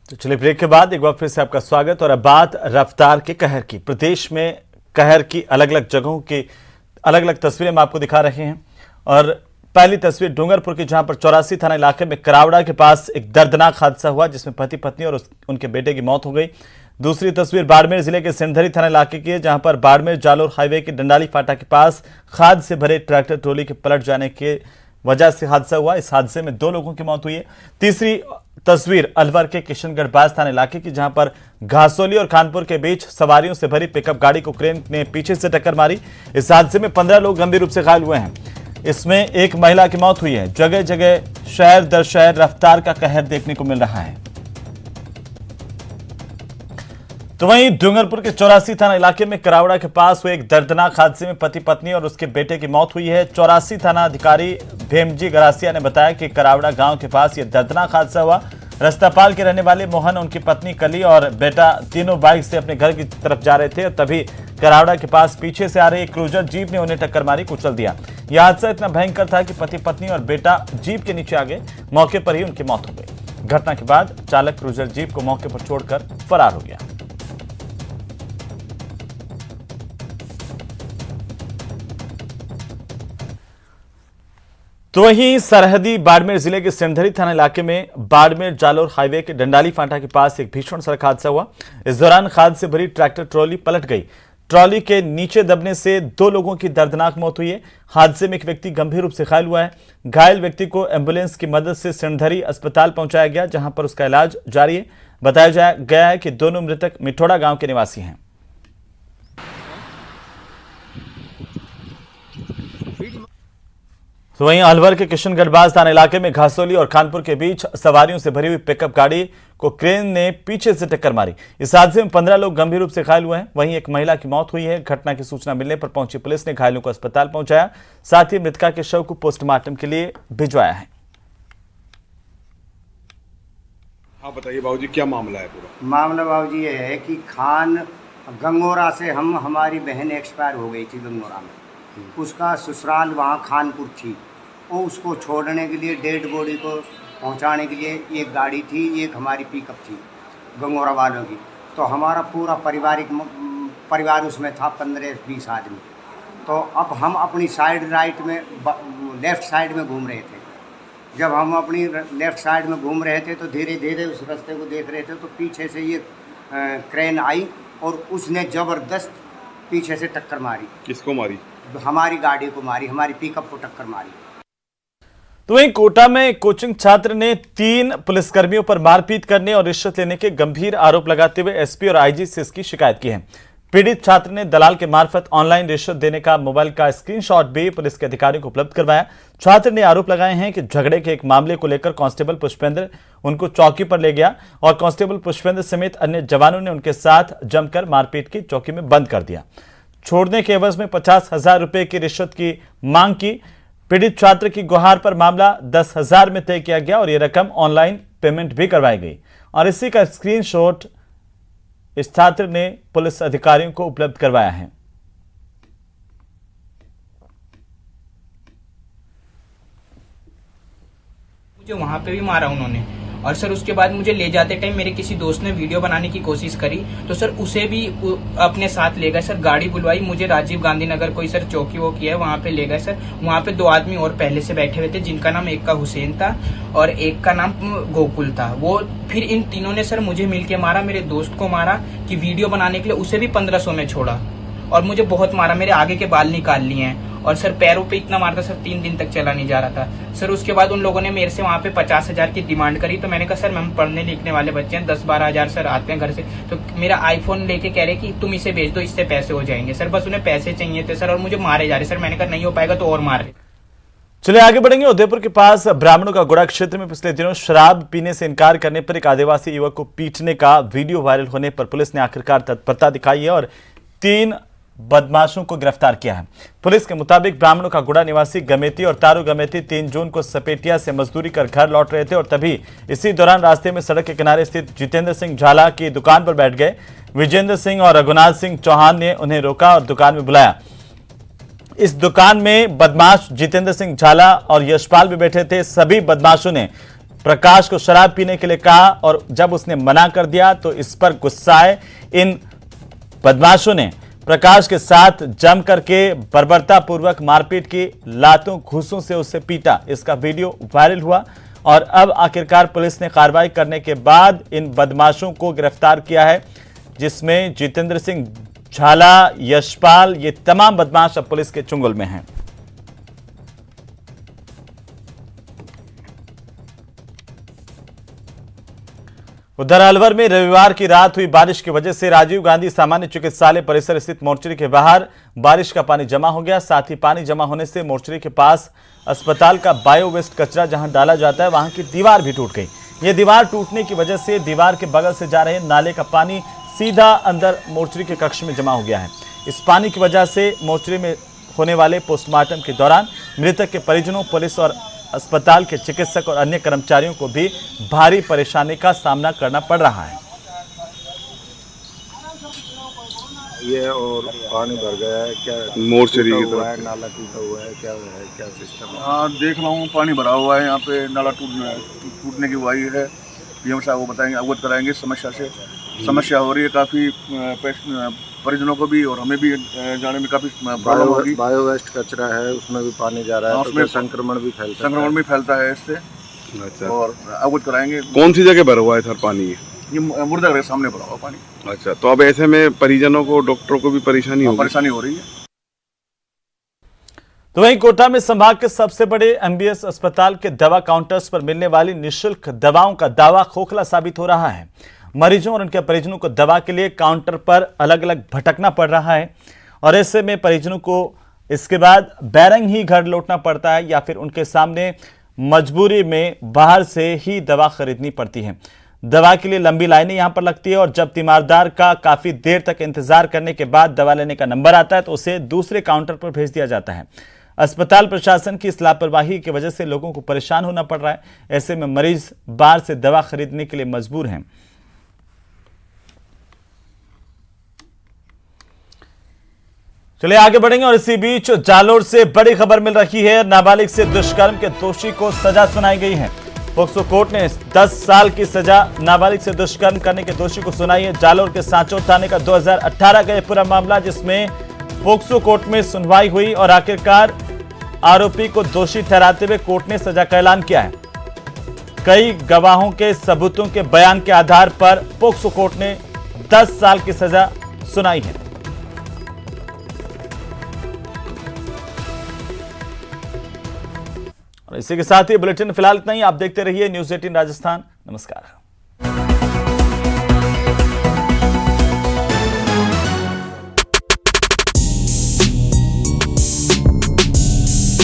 तो चलिए ब्रेक के बाद एक बार फिर से आपका स्वागत। और अब बात रफ्तार के कहर की। प्रदेश में कहर की अलग अलग जगहों की अलग अलग तस्वीरें हम आपको दिखा रहे हैं। और पहली तस्वीर डूंगरपुर की, जहां पर 84 थाना इलाके में करावड़ा के पास एक दर्दनाक हादसा हुआ जिसमें पति पत्नी और उनके बेटे की मौत हो गई। दूसरी तस्वीर बाड़मेर जिले के सिंधरी थाना इलाके की है, जहां पर बाड़मेर जालोर हाईवे के डंडाली फाटा के पास खाद से भरे ट्रैक्टर ट्रॉली के पलट जाने के वजह से हादसा हुआ। इस हादसे में 2 लोगों की मौत हुई है। तीसरी तस्वीर अलवर के किशनगढ़ बाज थाना इलाके की, जहां पर घासोली और कानपुर के बीच सवारियों से भरी पिकअप गाड़ी को क्रेन ने पीछे से टक्कर मारी। इस हादसे में 15 लोग गंभीर रूप से घायल हुए हैं। इसमें एक महिला की मौत हुई है। जगह जगह शहर दर शहर रफ्तार का कहर देखने को मिल रहा है। तो वहीं डूंगरपुर के 84 थाना इलाके में करावड़ा के पास हुए एक दर्दनाक हादसे में पति पत्नी और उसके बेटे की मौत हुई है। 84 थाना अधिकारी भेमजी गरासिया ने बताया कि करावड़ा गांव के पास यह दर्दनाक हादसा हुआ। रस्तापाल के रहने वाले मोहन, उनकी पत्नी कली और बेटा तीनों बाइक से अपने घर की तरफ जा रहे थे और तभी करावड़ा के पास पीछे से आ रही एक क्रूजर जीप ने उन्हें टक्कर मारी, कुचल दिया। यह हादसा इतना भयंकर था कि पति पत्नी और बेटा जीप के नीचे आ गए। मौके पर ही उनकी मौत हो गई। घटना के बाद चालक क्रूजर जीप को मौके पर छोड़कर फरार हो गया। तो वहीं सरहदी बाड़मेर जिले के सिंधरी थाना इलाके में बाड़मेर जालोर हाईवे के डंडाली फाटा के पास एक भीषण सड़क हादसा हुआ। इस दौरान खाद से भरी ट्रैक्टर ट्रॉली पलट गई। ट्रॉली के नीचे दबने से 2 लोगों की दर्दनाक मौत हुई है। हादसे में एक व्यक्ति गंभीर रूप से घायल हुआ है। घायल व्यक्ति को एम्बुलेंस की मदद से सिंधरी अस्पताल पहुंचाया गया, जहां पर उसका इलाज जारी है। बताया गया है कि दोनों मृतक मिठोड़ा गांव के निवासी हैं। तो वहीं अलवर के किशनगढ़ बाज थाना इलाके में घासोली और कानपुर के बीच सवारियों से भरी हुई पिकअप गाड़ी को क्रेन ने पीछे से टक्कर मारी। इस हादसे में 15 लोग गंभीर रूप से घायल हुए हैं। वहीं एक महिला की मौत हुई है। घटना की सूचना मिलने पर पहुंची पुलिस ने घायलों को अस्पताल पहुंचाया, साथ ही मृतका के शव को पोस्टमार्टम के लिए भिजवाया है। हाँ बताइए बाबूजी, क्या मामला है पूरा? मामला बाबूजी ये है कि खान गंगोरा से हमारी बहन एक्सपायर हो गई थी गंगोरा में। उसका ससुराल वहाँ खानपुर थी। वो उसको छोड़ने के लिए, डेड बॉडी को पहुँचाने के लिए एक गाड़ी थी, एक हमारी पिकअप थी गंगोरा वालों की। तो हमारा पूरा परिवार उसमें था, 15-20 आदमी। तो अब हम अपनी साइड राइट में लेफ़्ट साइड में घूम रहे थे। जब हम अपनी लेफ़्ट साइड में घूम रहे थे तो धीरे धीरे उस रास्ते को देख रहे थे तो पीछे से ये क्रेन आई और उसने ज़बरदस्त पीछे से टक्कर मारी। किसको मारी? हमारी गाड़ी को मारी, हमारी पिकअप को टक्कर मारी। तो वहीं कोटा में एक कोचिंग छात्र ने 3 पुलिसकर्मियों पर मारपीट करने और रिश्वत लेने के गंभीर आरोप लगाते हुए एसपी और आईजी से इसकी शिकायत की है। पीड़ित छात्र ने दलाल के मार्फत ऑनलाइन रिश्वत देने का मोबाइल का स्क्रीनशॉट भी पुलिस के अधिकारियों को उपलब्ध करवाया। छात्र ने आरोप लगाए हैं कि झगड़े के एक मामले को लेकर कांस्टेबल पुष्पेंद्र उनको चौकी पर ले गया और कांस्टेबल पुष्पेंद्र समेत अन्य जवानों ने उनके साथ जमकर मारपीट की, चौकी में बंद कर दिया। छोड़ने के एवज में 50,000 रुपए की रिश्वत की मांग की। पीड़ित छात्र की गुहार पर मामला 10,000 में तय किया गया और यह रकम ऑनलाइन पेमेंट भी करवाई गई और इसी का स्क्रीनशॉट इस छात्र ने पुलिस अधिकारियों को उपलब्ध करवाया है। मुझे वहां पे भी मारा उन्होंने और सर उसके बाद मुझे ले जाते टाइम मेरे किसी दोस्त ने वीडियो बनाने की कोशिश करी तो सर उसे भी अपने साथ ले गए। सर गाड़ी बुलवाई, मुझे राजीव गांधी नगर कोई सर चौकी वो किया है वहां पे ले गए। सर वहां पे 2 आदमी और पहले से बैठे हुए थे, जिनका नाम एक का हुसैन था और एक का नाम गोकुल था। वो फिर इन तीनों ने सर मुझे मिलके मारा, मेरे दोस्त को मारा कि वीडियो बनाने के लिए, उसे भी 1500 में छोड़ा और मुझे बहुत मारा, मेरे आगे के बाल निकाल लिए हैं और सर पैरों पे इतना मारता सर 3 दिन तक चला नहीं जा रहा था। सर उसके बाद उन लोगों ने मेरे से वहाँ पे 50,000 की डिमांड करी। तो मैंने कहा सर हम पढ़ने लिखने वाले बच्चे हैं, 10-12 हजार सर आते हैं घर से। तो मेरा आईफोन लेके कह रहे कि तुम इसे बेच दो, इससे पैसे हो जाएंगे। सर बस उन्हें पैसे चाहिए थे सर और मुझे मारे जा रहे। सर मैंने कहा नहीं हो पाएगा तो और मारे। चलिए आगे बढ़ेंगे। उदयपुर के पास ब्राह्मणों का गुड़ा क्षेत्र में पिछले दिनों शराब पीने से इनकार करने पर एक आदिवासी युवक को पीटने का वीडियो वायरल होने पर पुलिस ने आखिरकार तत्परता दिखाई है और 3 बदमाशों को गिरफ्तार किया है। पुलिस के मुताबिक ब्राह्मणों का गुड़ा निवासी गमेती और तारू गमेती 3 जून को सपेटिया से मजदूरी कर घर लौट रहे थे और तभी इसी दौरान रास्ते में सड़क के किनारे स्थित जितेंद्र सिंह झाला की दुकान पर बैठ गए। विजेंद्र सिंह और रघुनाथ सिंह चौहान ने उन्हें रोका और दुकान में बुलाया। इस दुकान में बदमाश जितेंद्र सिंह झाला और यशपाल भी बैठे थे। सभी बदमाशों ने प्रकाश को शराब पीने के लिए कहा और जब उसने मना कर दिया तो इस पर गुस्साए इन बदमाशों ने प्रकाश के साथ जम करके बर्बरतापूर्वक मारपीट की, लातों घूंसों से उसे पीटा। इसका वीडियो वायरल हुआ और अब आखिरकार पुलिस ने कार्रवाई करने के बाद इन बदमाशों को गिरफ्तार किया है, जिसमें जितेंद्र सिंह झाला, यशपाल, ये तमाम बदमाश अब पुलिस के चंगुल में हैं। उधर अलवर में रविवार की रात हुई बारिश की वजह से राजीव गांधी सामान्य चिकित्सालय परिसर स्थित मोर्चरी के बाहर बारिश का पानी जमा हो गया। साथ ही पानी जमा होने से मोर्चरी के पास अस्पताल का बायो वेस्ट कचरा जहां डाला जाता है वहां की दीवार भी टूट गई। ये दीवार टूटने की वजह से दीवार के बगल से जा रहे नाले का पानी सीधा अंदर मोर्चरी के कक्ष में जमा हो गया है। इस पानी की वजह से मोर्चरी में होने वाले पोस्टमार्टम के दौरान मृतक के परिजनों, पुलिस और अस्पताल के चिकित्सक और अन्य कर्मचारियों को भी भारी परेशानी का सामना करना पड़ रहा है। ये और पानी भर गया है, क्या मोर्चरी की हुआ है, तरफ नाला टूटा हुआ है, क्या सिस्टम है? हाँ देख रहा हूँ, पानी भरा हुआ है यहाँ पे, नाला टूटने की वाई है। पीएम साहब वो बताएंगे, अवगत कराएंगे समस्या से। समस्या हो रही है काफ़ी, परिजनों को भी और हमें भी जाने में काफ़ी प्रॉब्लम होगी। बायो वेस्ट कचरा है, उसमें भी पानी जा रहा है, तो उसमें संक्रमण भी फैलता है। संक्रमण भी फैलता है इससे, अच्छा, और अवगत कराएंगे। कौन सी जगह भरा हुआ है सर पानी? ये मुर्दा के सामने भरा हुआ पानी। अच्छा, तो अब ऐसे में परिजनों को, डॉक्टरों को भी परेशानी हो रही है। तो वहीं कोटा में संभाग के सबसे बड़े एमबीएस अस्पताल के दवा काउंटर्स पर मिलने वाली निःशुल्क दवाओं का दावा खोखला साबित हो रहा है। मरीजों और उनके परिजनों को दवा के लिए काउंटर पर अलग अलग भटकना पड़ रहा है और ऐसे में परिजनों को इसके बाद बैरंग ही घर लौटना पड़ता है या फिर उनके सामने मजबूरी में बाहर से ही दवा खरीदनी पड़ती है। दवा के लिए लंबी लाइनें यहां पर लगती है और जब तीमारदार का काफी देर तक इंतजार करने के बाद दवा लेने का नंबर आता है तो उसे दूसरे काउंटर पर भेज दिया जाता है। अस्पताल प्रशासन की इस लापरवाही की वजह से लोगों को परेशान होना पड़ रहा है। ऐसे में मरीज बाहर से दवा खरीदने के लिए मजबूर हैं। चलिए आगे बढ़ेंगे और इसी बीच जालोर से बड़ी खबर मिल रही है। नाबालिग से दुष्कर्म के दोषी को सजा सुनाई गई है। पोक्सो कोर्ट ने 10 साल की सजा नाबालिग से दुष्कर्म करने के दोषी को सुनाई है। जालोर के सांचौर थाने का 2018 का यह पूरा मामला, जिसमें पोक्सो कोर्ट में सुनवाई हुई और आखिरकार आरोपी को दोषी ठहराते हुए कोर्ट ने सजा का ऐलान किया है। कई गवाहों के सबूतों के बयान के आधार पर पोक्सो कोर्ट ने 10 साल की सजा सुनाई है। और इसी के साथ ही बुलेटिन फिलहाल इतना ही। आप देखते रहिए न्यूज़ 18 राजस्थान। नमस्कार।